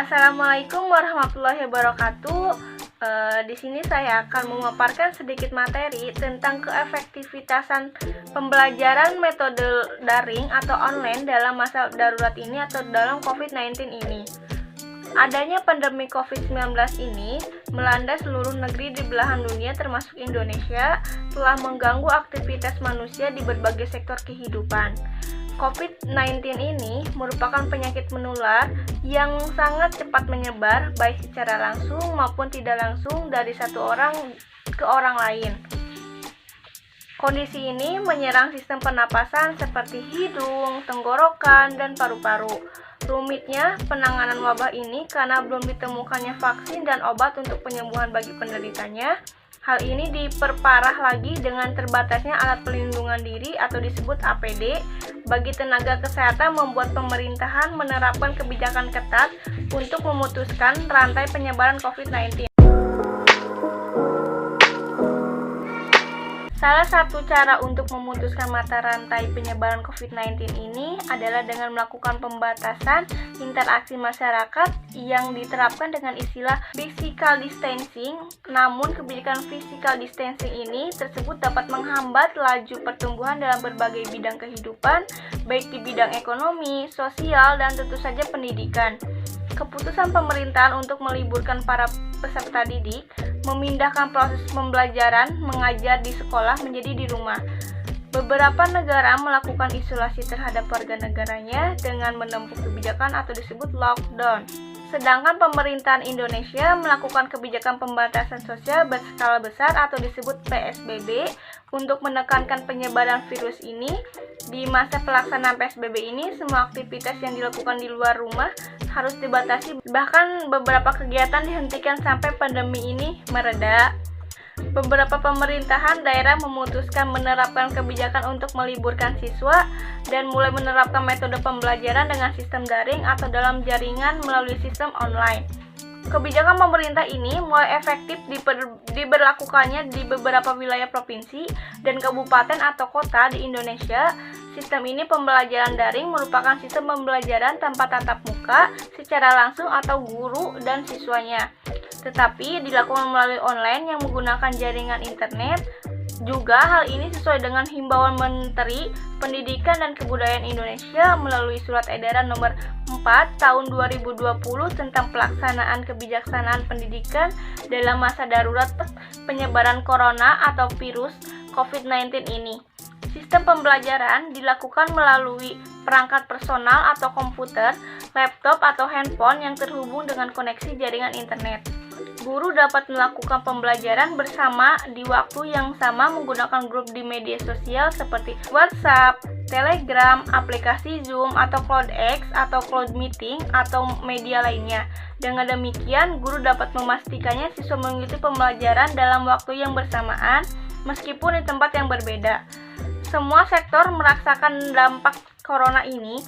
Assalamualaikum warahmatullahi wabarakatuh. Di sini saya akan memaparkan sedikit materi tentang keefektivitasan pembelajaran metode daring atau online dalam masa darurat ini atau dalam COVID-19 ini. Adanya pandemi COVID-19 ini melanda seluruh negeri di belahan dunia termasuk Indonesia, telah mengganggu aktivitas manusia di berbagai sektor kehidupan. COVID-19 ini merupakan penyakit menular yang sangat cepat menyebar baik secara langsung maupun tidak langsung dari satu orang ke orang lain. Kondisi ini menyerang sistem pernapasan seperti hidung, tenggorokan, dan paru-paru. Rumitnya penanganan wabah ini karena belum ditemukannya vaksin dan obat untuk penyembuhan bagi penderitanya. Hal ini diperparah lagi dengan terbatasnya alat pelindungan diri atau disebut APD bagi tenaga kesehatan, membuat pemerintahan menerapkan kebijakan ketat untuk memutuskan rantai penyebaran COVID-19. Salah satu cara untuk memutuskan mata rantai penyebaran COVID-19 ini adalah dengan melakukan pembatasan interaksi masyarakat yang diterapkan dengan istilah physical distancing. Namun kebijakan physical distancing ini tersebut dapat menghambat laju pertumbuhan dalam berbagai bidang kehidupan, baik di bidang ekonomi, sosial, dan tentu saja pendidikan. Keputusan pemerintahan untuk meliburkan para peserta didik, memindahkan proses pembelajaran mengajar di sekolah menjadi di rumah. Beberapa negara melakukan isolasi terhadap warga negaranya dengan menempuh kebijakan atau disebut lockdown. Sedangkan pemerintahan Indonesia melakukan kebijakan pembatasan sosial berskala besar atau disebut PSBB untuk menekankan penyebaran virus ini. Di masa pelaksanaan PSBB ini, semua aktivitas yang dilakukan di luar rumah harus dibatasi, bahkan beberapa kegiatan dihentikan sampai pandemi ini mereda. Beberapa pemerintahan daerah memutuskan menerapkan kebijakan untuk meliburkan siswa dan mulai menerapkan metode pembelajaran dengan sistem daring atau dalam jaringan melalui sistem online. Kebijakan pemerintah ini mulai efektif diberlakukannya di beberapa wilayah provinsi dan kabupaten atau kota di Indonesia. Sistem ini pembelajaran daring merupakan sistem pembelajaran tanpa tatap muka secara langsung atau guru dan siswanya, tetapi dilakukan melalui online yang menggunakan jaringan internet. Juga hal ini sesuai dengan himbauan Menteri Pendidikan dan Kebudayaan Indonesia melalui Surat Edaran Nomor 4 Tahun 2020 tentang pelaksanaan kebijaksanaan pendidikan dalam masa darurat penyebaran corona atau virus COVID-19 ini. Sistem pembelajaran dilakukan melalui perangkat personal atau komputer, laptop atau handphone yang terhubung dengan koneksi jaringan internet. Guru dapat melakukan pembelajaran bersama di waktu yang sama menggunakan grup di media sosial seperti WhatsApp, Telegram, aplikasi Zoom atau CloudX atau Cloud Meeting atau media lainnya. Dengan demikian, guru dapat memastikannya siswa mengikuti pembelajaran dalam waktu yang bersamaan meskipun di tempat yang berbeda. Semua sektor merasakan dampak corona ini.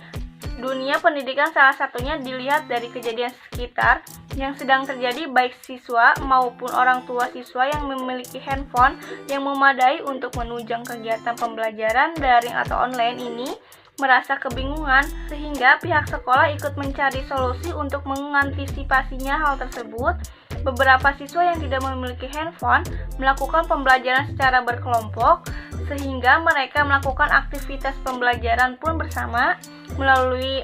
Dunia pendidikan salah satunya dilihat dari kejadian sekitar yang sedang terjadi, baik siswa maupun orang tua siswa yang memiliki handphone yang memadai untuk menunjang kegiatan pembelajaran daring atau online ini merasa kebingungan, sehingga pihak sekolah ikut mencari solusi untuk mengantisipasinya hal tersebut. Beberapa siswa yang tidak memiliki handphone melakukan pembelajaran secara berkelompok, sehingga mereka melakukan aktivitas pembelajaran pun bersama melalui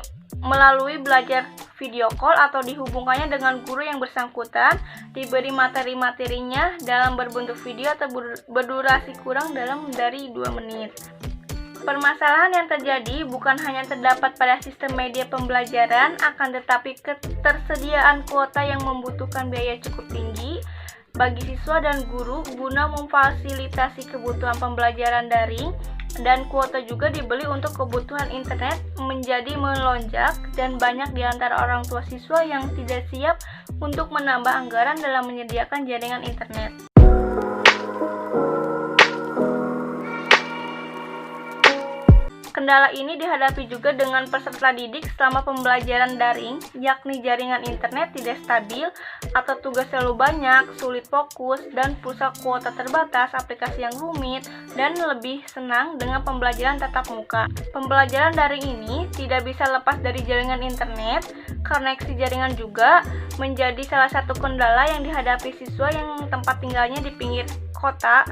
belajar video call atau dihubungkannya dengan guru yang bersangkutan, diberi materi-materinya dalam berbentuk video atau berdurasi kurang dari 2 menit. Permasalahan yang terjadi bukan hanya terdapat pada sistem media pembelajaran, akan tetapi ketersediaan kuota yang membutuhkan biaya cukup tinggi bagi siswa dan guru guna memfasilitasi kebutuhan pembelajaran daring, dan kuota juga dibeli untuk kebutuhan internet menjadi melonjak, dan banyak di antara orang tua siswa yang tidak siap untuk menambah anggaran dalam menyediakan jaringan internet. Kendala ini dihadapi juga dengan peserta didik selama pembelajaran daring, yakni jaringan internet tidak stabil atau tugas terlalu banyak, sulit fokus, dan pulsa kuota terbatas, aplikasi yang rumit, dan lebih senang dengan pembelajaran tatap muka. Pembelajaran daring ini tidak bisa lepas dari jaringan internet, koneksi jaringan juga menjadi salah satu kendala yang dihadapi siswa yang tempat tinggalnya di pinggir kota.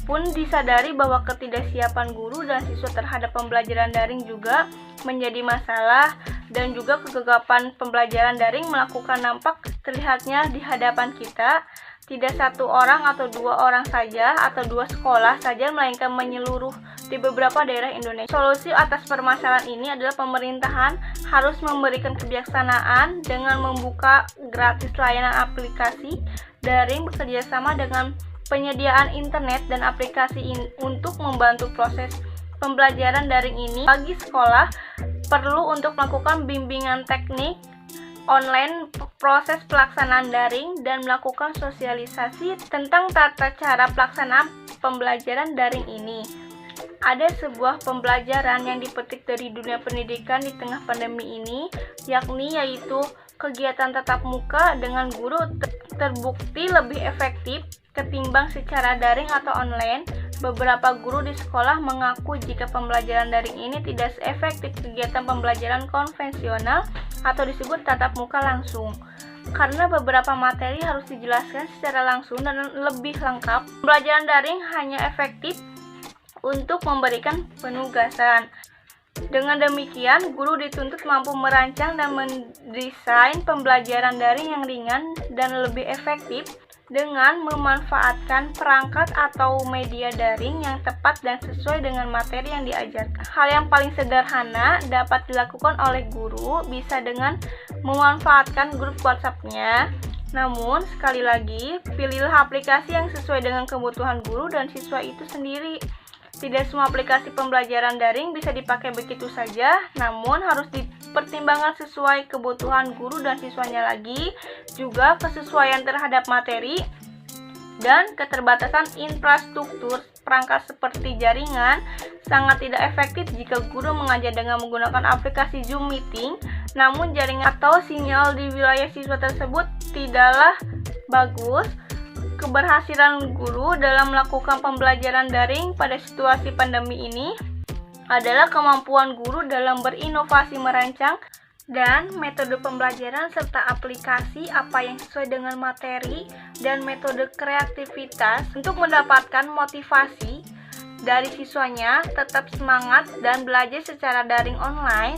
Pun disadari bahwa ketidaksiapan guru dan siswa terhadap pembelajaran daring juga menjadi masalah, dan juga kegagapan pembelajaran daring melakukan nampak terlihatnya di hadapan kita. Tidak satu orang atau dua orang saja atau dua sekolah saja, melainkan menyeluruh di beberapa daerah Indonesia. Solusi atas permasalahan ini adalah pemerintahan harus memberikan kebijaksanaan dengan membuka gratis layanan aplikasi daring bekerjasama dengan penyediaan internet dan aplikasi untuk membantu proses pembelajaran daring ini. Bagi sekolah perlu untuk melakukan bimbingan teknik online proses pelaksanaan daring dan melakukan sosialisasi tentang tata cara pelaksanaan pembelajaran daring ini. Ada sebuah pembelajaran yang dipetik dari dunia pendidikan di tengah pandemi ini, yaitu kegiatan tatap muka dengan guru terbukti lebih efektif ketimbang secara daring atau online. Beberapa guru di sekolah mengaku jika pembelajaran daring ini tidak seefektif kegiatan pembelajaran konvensional atau disebut tatap muka langsung, karena beberapa materi harus dijelaskan secara langsung dan lebih lengkap. Pembelajaran daring hanya efektif untuk memberikan penugasan. Dengan demikian, guru dituntut mampu merancang dan mendesain pembelajaran daring yang ringan dan lebih efektif dengan memanfaatkan perangkat atau media daring yang tepat dan sesuai dengan materi yang diajarkan. Hal yang paling sederhana dapat dilakukan oleh guru bisa dengan memanfaatkan grup WhatsApp-nya. Namun, sekali lagi, pilihlah aplikasi yang sesuai dengan kebutuhan guru dan siswa itu sendiri. Tidak semua aplikasi pembelajaran daring bisa dipakai begitu saja, namun harus dipertimbangkan sesuai kebutuhan guru dan siswanya lagi, juga kesesuaian terhadap materi dan keterbatasan infrastruktur perangkat seperti jaringan. Sangat tidak efektif jika guru mengajar dengan menggunakan aplikasi Zoom Meeting, namun jaringan atau sinyal di wilayah siswa tersebut tidaklah bagus. Keberhasilan guru dalam melakukan pembelajaran daring pada situasi pandemi ini adalah kemampuan guru dalam berinovasi merancang dan metode pembelajaran serta aplikasi apa yang sesuai dengan materi dan metode kreativitas untuk mendapatkan motivasi dari siswanya tetap semangat dan belajar secara daring online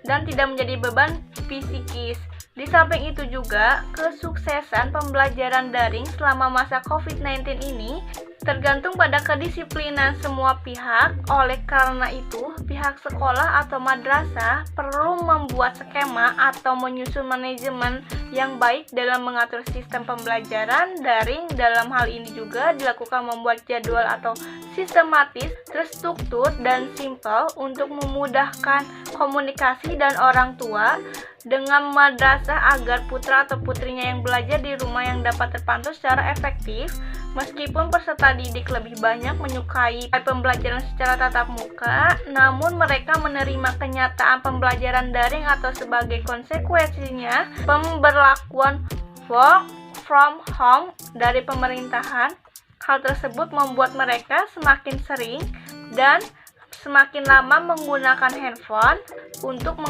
dan tidak menjadi beban psikis. Di samping itu juga, kesuksesan pembelajaran daring selama masa COVID-19 ini tergantung pada kedisiplinan semua pihak. Oleh karena itu, pihak sekolah atau madrasah perlu membuat skema atau menyusun manajemen yang baik dalam mengatur sistem pembelajaran daring. Dalam hal ini juga dilakukan membuat jadwal atau sistematis, terstruktur, dan simpel untuk memudahkan komunikasi dan orang tua dengan madrasah agar putra atau putrinya yang belajar di rumah yang dapat terpantau secara efektif. Meskipun peserta didik lebih banyak menyukai pembelajaran secara tatap muka, namun mereka menerima kenyataan pembelajaran daring atau sebagai konsekuensinya pemberlakuan work from home dari pemerintahan. Hal tersebut membuat mereka semakin sering dan semakin lama menggunakan handphone untuk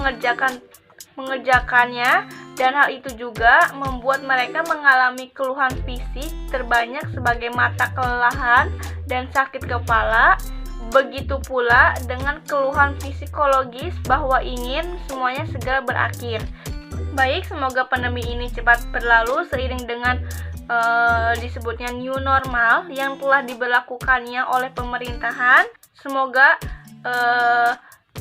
mengerjakannya, dan hal itu juga membuat mereka mengalami keluhan fisik terbanyak sebagai mata kelelahan dan sakit kepala. Begitu pula dengan keluhan psikologis bahwa ingin semuanya segera berakhir. Baik, semoga pandemi ini cepat berlalu seiring dengan disebutnya new normal yang telah diberlakukannya oleh pemerintahan. Semoga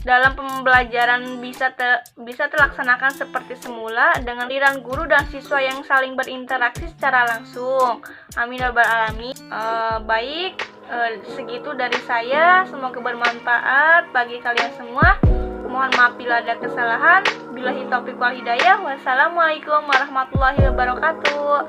dalam pembelajaran bisa terlaksanakan seperti semula dengan aliran guru dan siswa yang saling berinteraksi secara langsung. Amin ya rabbal alamin. Baik, segitu dari saya. Semoga bermanfaat bagi kalian semua. Mohon maaf bila ada kesalahan. Billahi taufiq wal hidayah. Wassalamualaikum warahmatullahi wabarakatuh.